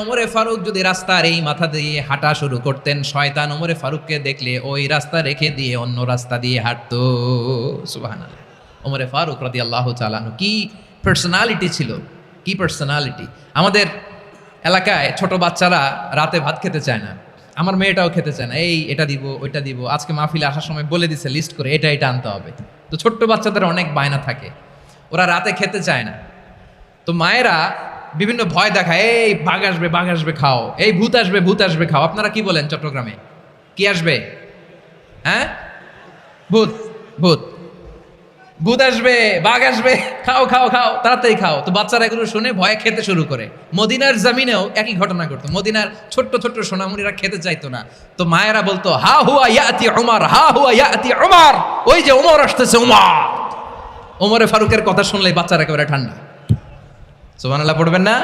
ওমরে ফারুক যদি রাস্তার এই মাথা দিয়ে হাঁটা শুরু করতেন, শয়তান ওমরে ফারুককে দেখলে ওই রাস্তা রেখে দিয়ে অন্য রাস্তা দিয়ে হাঁটতো। সুবহানাল্লাহ। ওমরে ফারুক রাদিয়াল্লাহু তাআলা আনহু কি পার্সোনালিটি ছিল, কি পার্সোনালিটি। আমাদের এলাকায় ছোট বাচ্চারা রাতে ভাত খেতে চায় না, আমার মেয়েটাও খেতে চায় না, এই এটা দিব ওইটা দিব, আজকে মাহফিলে আসার সময় বলে দিছে লিস্ট করে এটা এটা আনতে হবে। তো ছোট্ট বাচ্চাদের অনেক বায়না থাকে, ওরা রাতে খেতে চায় না। তো মায়েরা বিভিন্ন ভয় দেখায়, এই বাঘ আসবে খাও, এই ভূত আসবে খাও। আপনারা কি বলেন চট্টগ্রামে, কি আসবে? হ্যাঁ, ভূত ভূত ভূত আসবে, বাঘ আসবে, খাও খাও খাও, তাড়াতাড়ি খাও। তো বাচ্চারা এগুলো শুনে ভয়ে খেতে শুরু করে। মদিনার জমিনেও একই ঘটনা ঘটতো, মদিনার ছোট্ট ছোট্ট সোনামণিরা খেতে চাইতো না। তো মায়েরা বলতো, হা হুয়া ইয়াতি উমার, হা হুয়া ইয়াতি উমার, ওই যে ওমর আসতেছে, ওমর। ওমরে ফারুকের কথা শুনলে বাচ্চারা একেবারে ঠান্ডা। সুবহানাল্লাহ পড়বেন না?